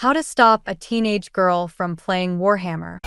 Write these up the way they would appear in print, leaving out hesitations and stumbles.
How to stop a teenage girl from playing Warhammer.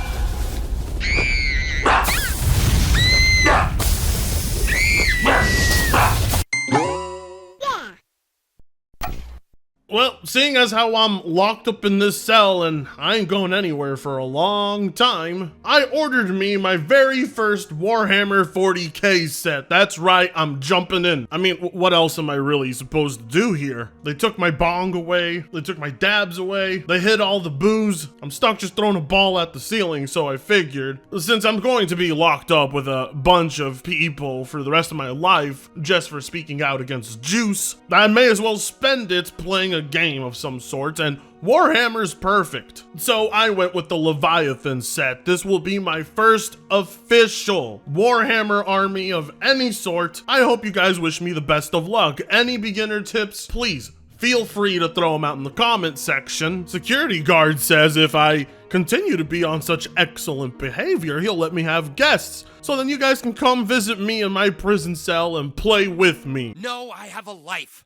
Well, seeing as how I'm locked up in this cell and I ain't going anywhere for a long time, I ordered me my very first Warhammer 40k set. That's right, I'm jumping in. I mean, what else am I really supposed to do here? They took my bong away, they took my dabs away, they hid all the booze. I'm stuck just throwing a ball at the ceiling, so I figured, since I'm going to be locked up with a bunch of people for the rest of my life, just for speaking out against juice, I may as well spend it playing a game of some sort, and Warhammer's perfect. So I went with the Leviathan set. This will be my first official Warhammer army of any sort. I hope you guys wish me the best of luck. Any beginner tips, please feel free to throw them out in the comment section. Security guard says if I continue to be on such excellent behavior, he'll let me have guests. So then you guys can come visit me in my prison cell and play with me. No, I have a life.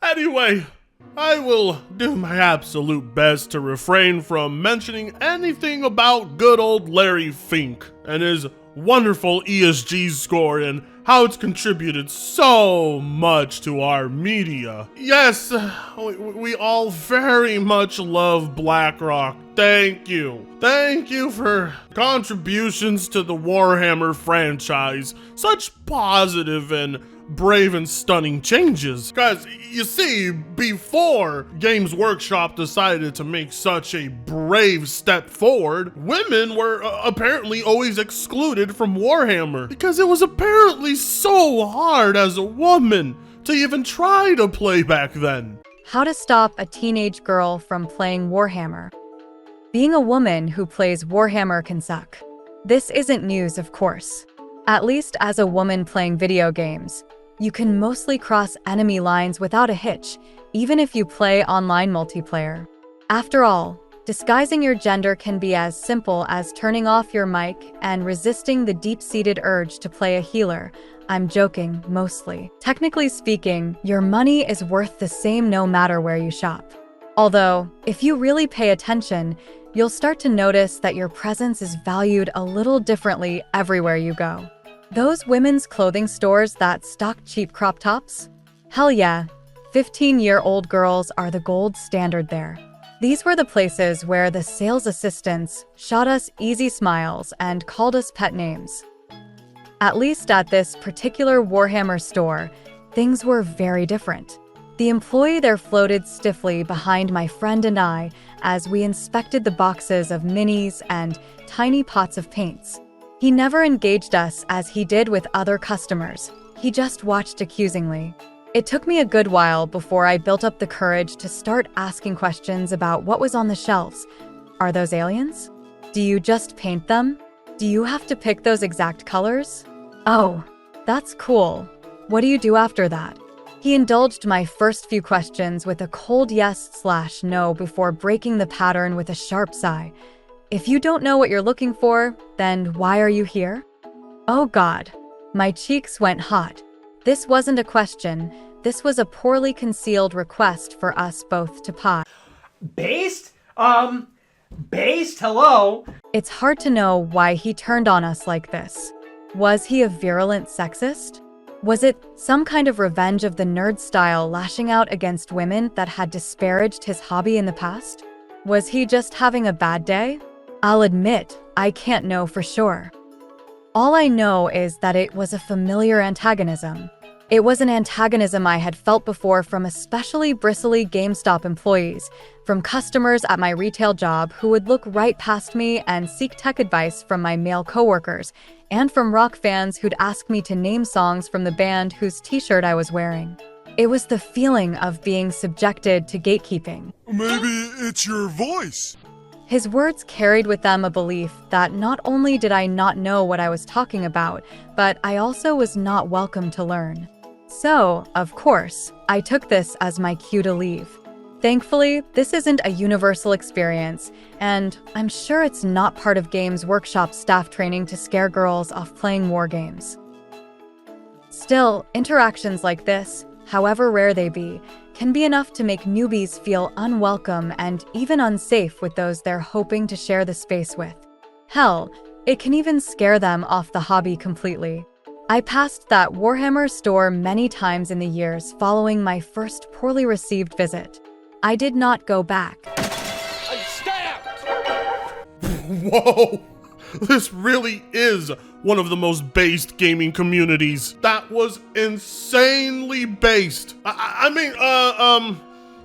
Anyway, I will do my absolute best to refrain from mentioning anything about good old Larry Fink and his wonderful ESG score and how it's contributed so much to our media. Yes, we all very much love BlackRock. Thank you. Thank you for contributions to the Warhammer franchise. Such positive and brave and stunning changes. Guys, you see, before Games Workshop decided to make such a brave step forward, women were apparently always excluded from Warhammer because it was apparently so hard as a woman to even try to play back then. How to stop a teenage girl from playing Warhammer. Being a woman who plays Warhammer can suck. This isn't news, of course. At least as a woman playing video games, you can mostly cross enemy lines without a hitch, even if you play online multiplayer. After all, disguising your gender can be as simple as turning off your mic and resisting the deep-seated urge to play a healer. I'm joking, mostly. Technically speaking, your money is worth the same no matter where you shop. Although, if you really pay attention, you'll start to notice that your presence is valued a little differently everywhere you go. Those women's clothing stores that stock cheap crop tops? Hell yeah, 15-year-old girls are the gold standard there. These were the places where the sales assistants shot us easy smiles and called us pet names. At least at this particular Warhammer store, things were very different. The employee there floated stiffly behind my friend and I as we inspected the boxes of minis and tiny pots of paints. He never engaged us as he did with other customers. He just watched accusingly. It took me a good while before I built up the courage to start asking questions about what was on the shelves. Are those aliens? Do you just paint them? Do you have to pick those exact colors? Oh, that's cool. What do you do after that? He indulged my first few questions with a cold yes/no before breaking the pattern with a sharp sigh. If you don't know what you're looking for, then why are you here? Oh God, my cheeks went hot. This wasn't a question. This was a poorly concealed request for us both to pie. Based? Based? Hello? It's hard to know why he turned on us like this. Was he a virulent sexist? Was it some kind of revenge of the nerd style lashing out against women that had disparaged his hobby in the past? Was he just having a bad day? I'll admit, I can't know for sure. All I know is that it was a familiar antagonism. It was an antagonism I had felt before from especially bristly GameStop employees, from customers at my retail job who would look right past me and seek tech advice from my male coworkers, and from rock fans who'd ask me to name songs from the band whose t-shirt I was wearing. It was the feeling of being subjected to gatekeeping. Maybe it's your voice. His words carried with them a belief that not only did I not know what I was talking about, but I also was not welcome to learn. So, of course, I took this as my cue to leave. Thankfully, this isn't a universal experience, and I'm sure it's not part of Games Workshop staff training to scare girls off playing war games. Still, interactions like this, however rare they be, can be enough to make newbies feel unwelcome and even unsafe with those they're hoping to share the space with. Hell, it can even scare them off the hobby completely. I passed that Warhammer store many times in the years following my first poorly received visit. I did not go back. Whoa! This really is one of the most based gaming communities. That was insanely based. The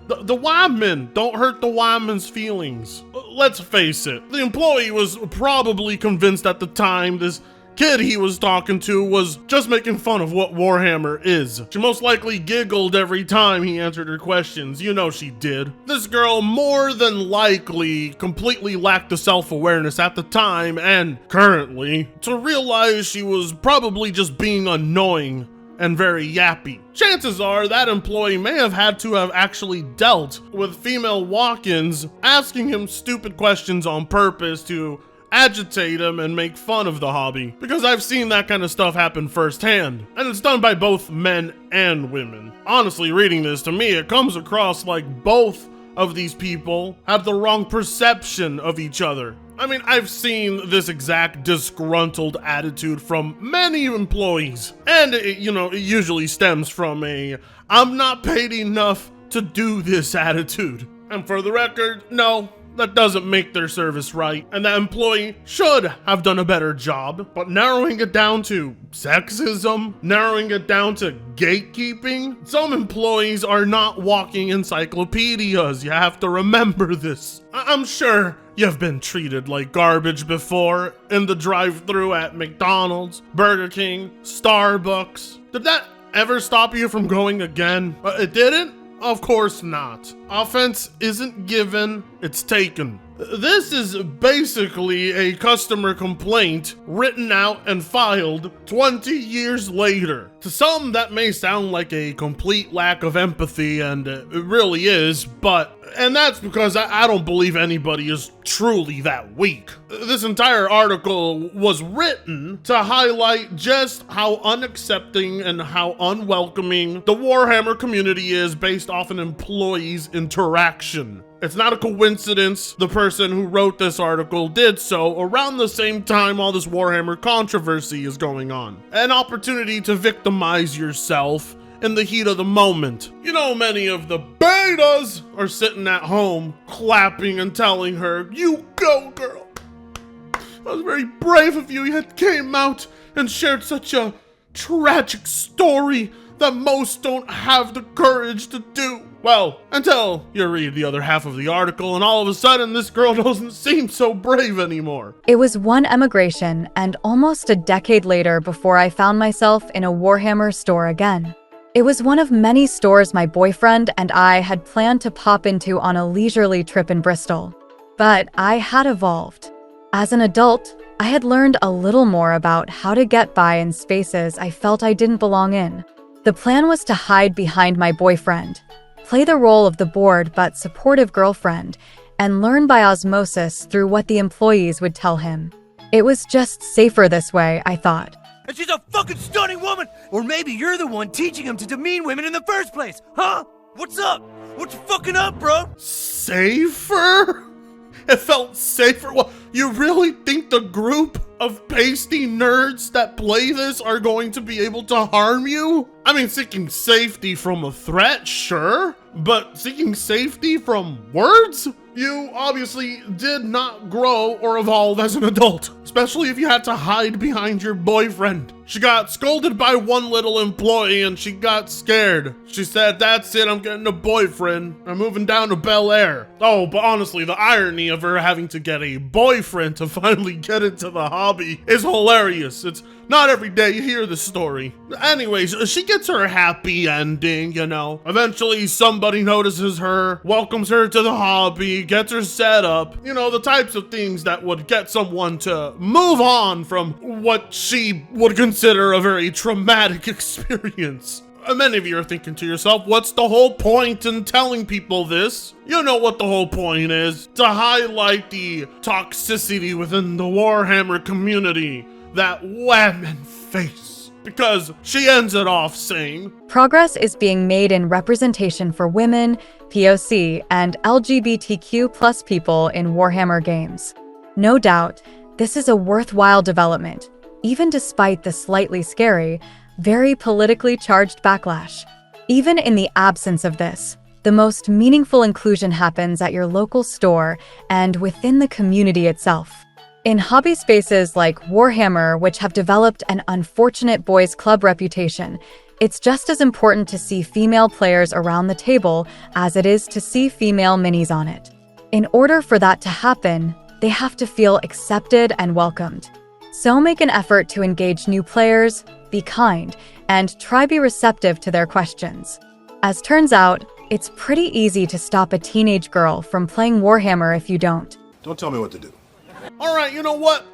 Wyman, don't hurt the Wyman's feelings. Let's face it, the employee was probably convinced at the time this kid he was talking to was just making fun of what Warhammer is. She most likely giggled every time he answered her questions. You know she did. This girl more than likely completely lacked the self-awareness at the time and currently to realize she was probably just being annoying and very yappy. Chances are that employee may have had to have actually dealt with female walk-ins asking him stupid questions on purpose to agitate him and make fun of the hobby, because I've seen that kind of stuff happen firsthand, and it's done by both men and women. Honestly, reading this, to me, it comes across like both of these people have the wrong perception of each other. I mean, I've seen this exact disgruntled attitude from many employees, and it usually stems from a "I'm not paid enough to do this" attitude. And for the record, no, that doesn't make their service right, and that employee should have done a better job. But narrowing it down to sexism, narrowing it down to gatekeeping, some employees are not walking encyclopedias. You have to remember this. I'm sure you've been treated like garbage before in the drive-thru at McDonald's, Burger King, Starbucks. Did that ever stop you from going again? It didn't? Of course not. Offense isn't given, it's taken. This is basically a customer complaint written out and filed 20 years later. To some, that may sound like a complete lack of empathy, and it really is, and that's because I don't believe anybody is truly that weak. This entire article was written to highlight just how unaccepting and how unwelcoming the Warhammer community is based off an employee's interaction. It's not a coincidence the person who wrote this article did so around the same time all this Warhammer controversy is going on. An opportunity to victimize yourself in the heat of the moment. You know, many of the betas are sitting at home clapping and telling her, "You go, girl. That was very brave of you. You came out and shared such a tragic story that most don't have the courage to do." Well, until you read the other half of the article and all of a sudden this girl doesn't seem so brave anymore. It was one emigration and almost a decade later before I found myself in a Warhammer store again. It was one of many stores my boyfriend and I had planned to pop into on a leisurely trip in Bristol. But I had evolved. As an adult, I had learned a little more about how to get by in spaces I felt I didn't belong in. The plan was to hide behind my boyfriend, play the role of the bored but supportive girlfriend, and learn by osmosis through what the employees would tell him. It was just safer this way, I thought. And she's a fucking stunning woman! Or maybe you're the one teaching him to demean women in the first place, huh? What's up? What's fucking up, bro? Safer? It felt safer? Well, you really think the group of pasty nerds that play this are going to be able to harm you? I mean, seeking safety from a threat, sure, but seeking safety from words? You obviously did not grow or evolve as an adult, especially if you had to hide behind your boyfriend. She got scolded by one little employee and she got scared. She said, "That's it, I'm getting a boyfriend. I'm moving down to Bel Air." Oh, but honestly, the irony of her having to get a boyfriend to finally get into the hobby is hilarious. It's not every day you hear this story. Anyways, she gets her happy ending, you know. Eventually, somebody notices her, welcomes her to the hobby, gets her set up. You know, the types of things that would get someone to move on from what she would consider a very traumatic experience. Many of you are thinking to yourself, what's the whole point in telling people this? You know what the whole point is. To highlight the toxicity within the Warhammer community that women face. because she ends it off saying, Progress is being made in representation for women, POC, and LGBTQ+ people in Warhammer games. No doubt, this is a worthwhile development, even despite the slightly scary, very politically charged backlash. Even in the absence of this, the most meaningful inclusion happens at your local store and within the community itself. In hobby spaces like Warhammer, which have developed an unfortunate boys' club reputation, it's just as important to see female players around the table as it is to see female minis on it. In order for that to happen, they have to feel accepted and welcomed. So make an effort to engage new players, be kind, and try be receptive to their questions. As turns out, it's pretty easy to stop a teenage girl from playing Warhammer if you don't. Don't tell me what to do. all right, you know what?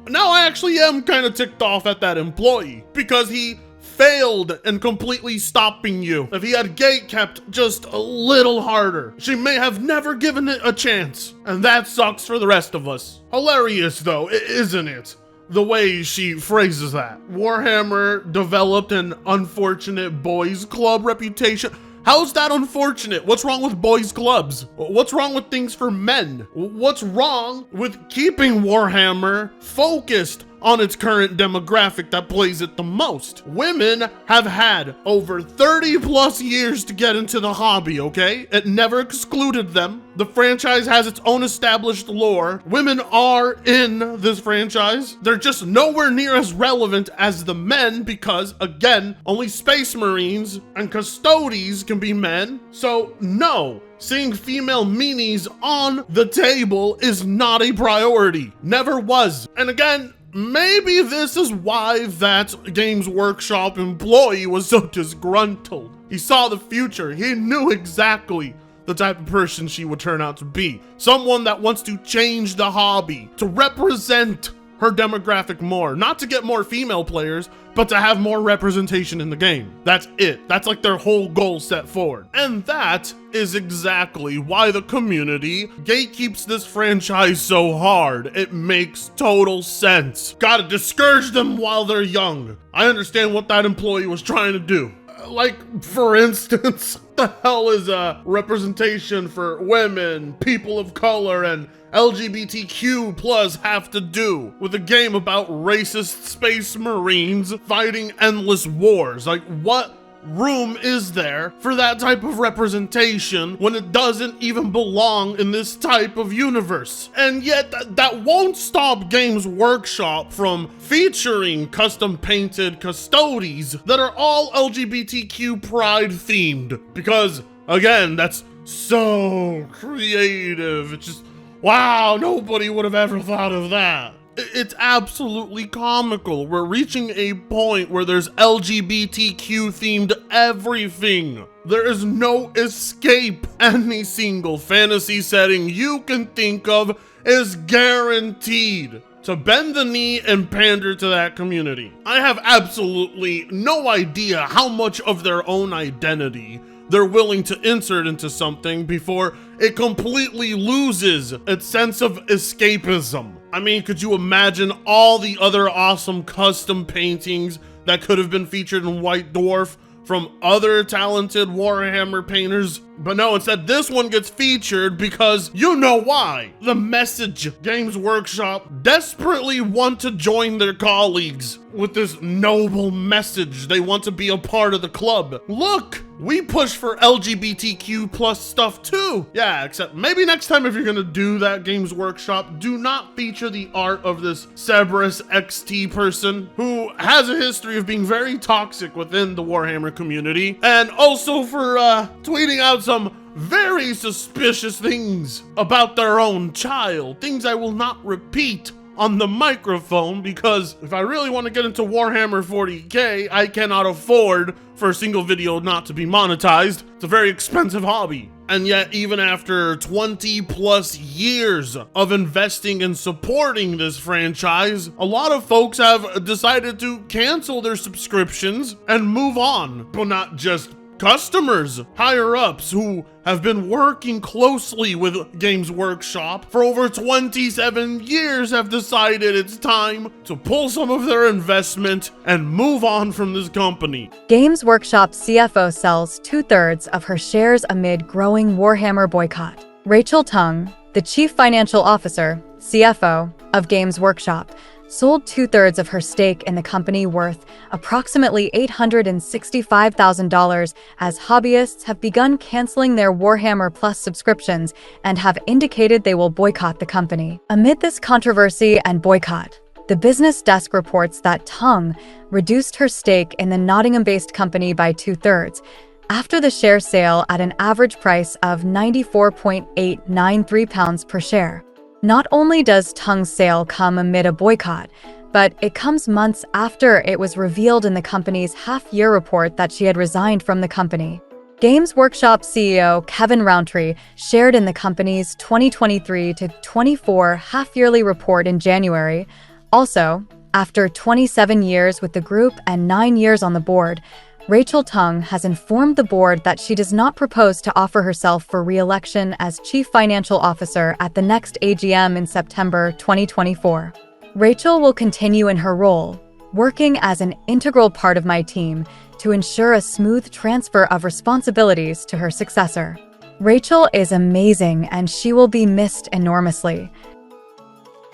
Now I actually am kind of ticked off at that employee because he failed in completely stopping you. If he had gate kept just a little harder, she may have never given it a chance. And that sucks for the rest of us. Hilarious though, isn't it? The way she phrases that. Warhammer developed an unfortunate boys club reputation. How's that unfortunate? What's wrong with boys clubs? What's wrong with things for men? What's wrong with keeping Warhammer focused on its current demographic that plays it the most? Women have had over 30 plus years to get into the hobby, okay? It never excluded them. The franchise has its own established lore. Women are in this franchise. They're just nowhere near as relevant as the men because, again, only Space Marines and Custodes can be men. So, no. Seeing female meanies on the table is not a priority. Never was. And again, maybe this is why that Games Workshop employee was so disgruntled. He saw the future. He knew exactly the type of person she would turn out to be. Someone that wants to change the hobby, to represent her demographic more. Not to get more female players, but to have more representation in the game. That's it. That's like their whole goal set forward. And that is exactly why the community gatekeeps this franchise so hard. It makes total sense. Gotta discourage them while they're young. I understand what that employee was trying to do. Like, for instance, what the hell is a representation for women, people of color, and LGBTQ plus have to do with a game about racist space marines fighting endless wars? Like, what room is there for that type of representation when it doesn't even belong in this type of universe? And yet that won't stop Games Workshop from featuring custom painted Custodes that are all LGBTQ pride themed, because again, that's so creative. It's just, wow, nobody would have ever thought of that. It's absolutely comical. We're reaching a point where there's LGBTQ themed everything. There is no escape. Any single fantasy setting you can think of is guaranteed to bend the knee and pander to that community. I have absolutely no idea how much of their own identity they're willing to insert into something before it completely loses its sense of escapism. I mean, could you imagine all the other awesome custom paintings that could have been featured in White Dwarf from other talented Warhammer painters? But no, instead this one gets featured because you know why. The message. Games Workshop desperately want to join their colleagues with this noble message. They want to be a part of the club. Look, we push for LGBTQ plus stuff too. Yeah, except maybe next time if you're gonna do that, Games Workshop, do not feature the art of this Cerberus XT person who has a history of being very toxic within the Warhammer community, and also for tweeting out some very suspicious things about their own child. Things I will not repeat on the microphone because if I really want to get into Warhammer 40k, I cannot afford for a single video not to be monetized. It's a very expensive hobby. And yet, even after 20 plus years of investing and supporting this franchise, a lot of folks have decided to cancel their subscriptions and move on. But not just customers, higher-ups who have been working closely with Games Workshop for over 27 years have decided it's time to pull some of their investment and move on from this company. Games Workshop CFO sells 2/3 of her shares amid growing Warhammer boycott. Rachel Tung, the Chief Financial Officer, CFO, of Games Workshop, sold 2/3 of her stake in the company worth approximately $865,000 as hobbyists have begun canceling their Warhammer Plus subscriptions and have indicated they will boycott the company. Amid this controversy and boycott, the business desk reports that Tung reduced her stake in the Nottingham-based company by 2/3 after the share sale at an average price of £94.893 per share. Not only does Tung's sale come amid a boycott, but it comes months after it was revealed in the company's half-year report that she had resigned from the company. Games Workshop CEO Kevin Rountree shared in the company's 2023 to 24 half-yearly report in January. Also, after 27 years with the group and 9 years on the board, Rachel Tung has informed the board that she does not propose to offer herself for re-election as Chief Financial Officer at the next AGM in September 2024. Rachel will continue in her role, working as an integral part of my team to ensure a smooth transfer of responsibilities to her successor. Rachel is amazing and she will be missed enormously.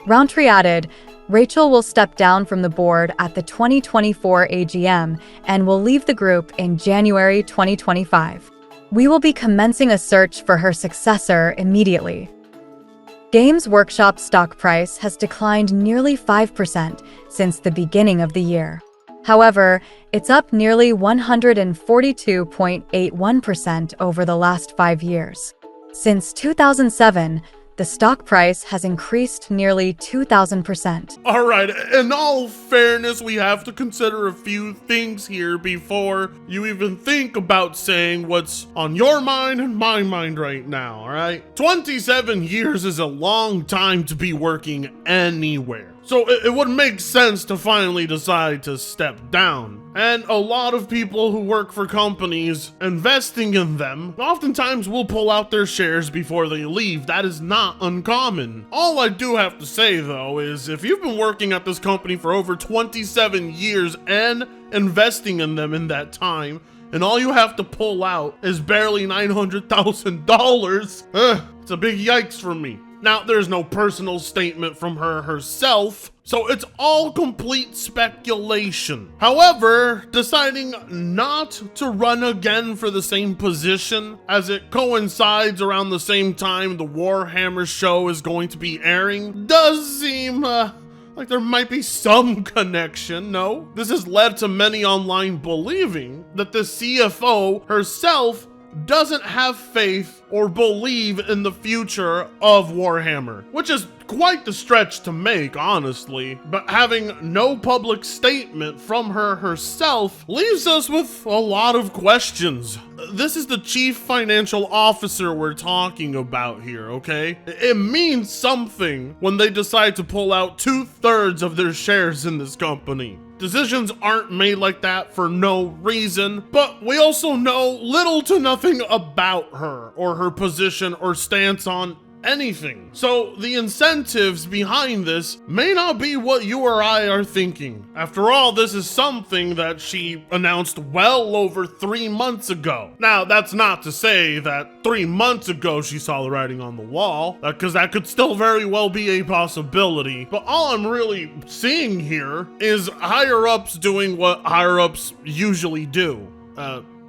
Rountree added, Rachel will step down from the board at the 2024 AGM and will leave the group in January 2025. We will be commencing a search for her successor immediately. Games Workshop stock price has declined nearly 5% since the beginning of the year. However, it's up nearly 142.81% over the last 5 years. Since 2007, the stock price has increased nearly 2,000%. All right, in all fairness, we have to consider a few things here before you even think about saying what's on your mind and my mind right now, all right? 27 years is a long time to be working anywhere. So it would make sense to finally decide to step down. And a lot of people who work for companies, investing in them, oftentimes will pull out their shares before they leave. That is not uncommon. All I do have to say, though, is if you've been working at this company for over 27 years and investing in them in that time, and all you have to pull out is barely $900,000, it's a big yikes for me. Now, there's no personal statement from her herself, so it's all complete speculation. However, deciding not to run again for the same position, as it coincides around the same time the Warhammer show is going to be airing, does seem like there might be some connection, no? This has led to many online believing that the CFO herself doesn't have faith or believe in the future of Warhammer, which is quite the stretch to make, honestly. But having no public statement from her herself leaves us with a lot of questions. This is the Chief Financial Officer we're talking about here, okay? It means something when they decide to pull out 2/3 of their shares in this company. Decisions aren't made like that for no reason, but we also know little to nothing about her or her position or stance on anything. So the incentives behind this may not be what you or I are thinking. After all, this is something that she announced well over 3 months ago. Now, that's not to say that 3 months ago she saw the writing on the wall, because that could still very well be a possibility. But all I'm really seeing here is higher-ups doing what higher-ups usually do.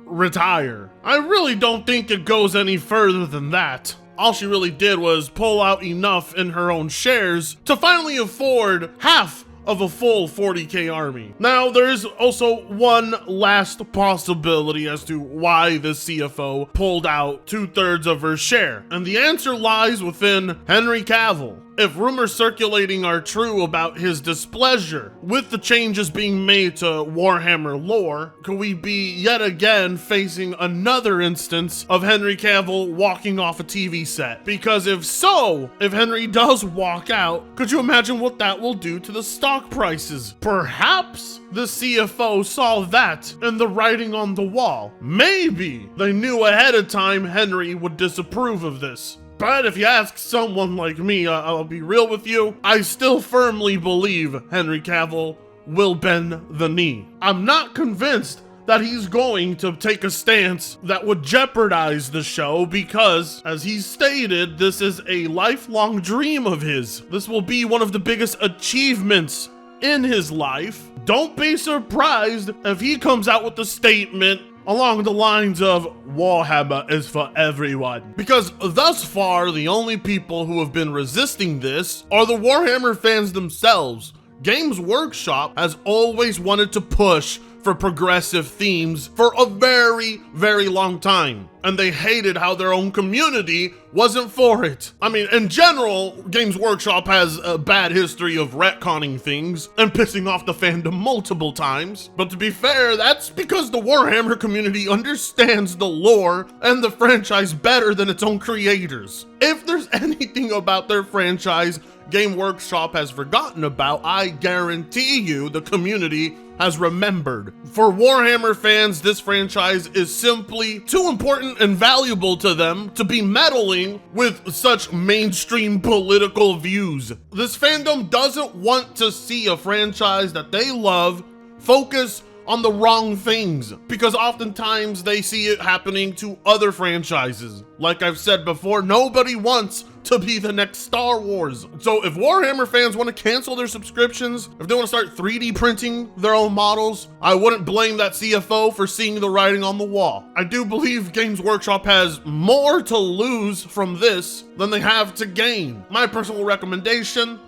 Retire. I really don't think it goes any further than that. All she really did was pull out enough in her own shares to finally afford half of a full 40K army. Now, there's also one last possibility as to why the CFO pulled out 2/3 of her share, and the answer lies within Henry Cavill. If rumors circulating are true about his displeasure with the changes being made to Warhammer lore, could we be yet again facing another instance of Henry Cavill walking off a TV set? Because if so, if Henry does walk out, could you imagine what that will do to the stock prices? Perhaps the CFO saw that in the writing on the wall. Maybe they knew ahead of time Henry would disapprove of this. But if you ask someone like me, I'll be real with you, I still firmly believe Henry Cavill will bend the knee. I'm not convinced that he's going to take a stance that would jeopardize the show because, as he stated, this is a lifelong dream of his. This will be one of the biggest achievements in his life. Don't be surprised if he comes out with a statement along the lines of Warhammer is for everyone. Because thus far, the only people who have been resisting this are the Warhammer fans themselves. Games Workshop has always wanted to push for progressive themes for a very, very long time. And they hated how their own community wasn't for it. I mean, in general, Games Workshop has a bad history of retconning things and pissing off the fandom multiple times. But to be fair, that's because the Warhammer community understands the lore and the franchise better than its own creators. If there's anything about their franchise Game Workshop has forgotten about, I guarantee you the community has remembered. For Warhammer fans, this franchise is simply too important and valuable to them to be meddling with such mainstream political views. This fandom doesn't want to see a franchise that they love focus on the wrong things, because oftentimes they see it happening to other franchises. Like I've said before, nobody wants to be the next Star Wars. So if Warhammer fans want to cancel their subscriptions, if they want to start 3D printing their own models, I wouldn't blame that CFO for seeing the writing on the wall. I do believe Games Workshop has more to lose from this than they have to gain. My personal recommendation: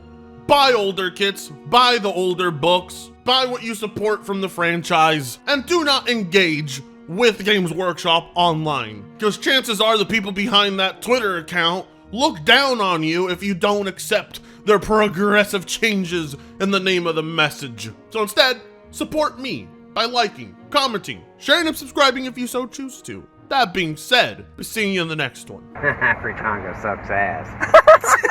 buy older kits, buy the older books, buy what you support from the franchise, and do not engage with Games Workshop online. Because chances are the people behind that Twitter account look down on you if you don't accept their progressive changes in the name of the message. So instead, support me by liking, commenting, sharing, and subscribing if you so choose to. That being said, I'll be seeing you in the next one. Fritongo sucks ass.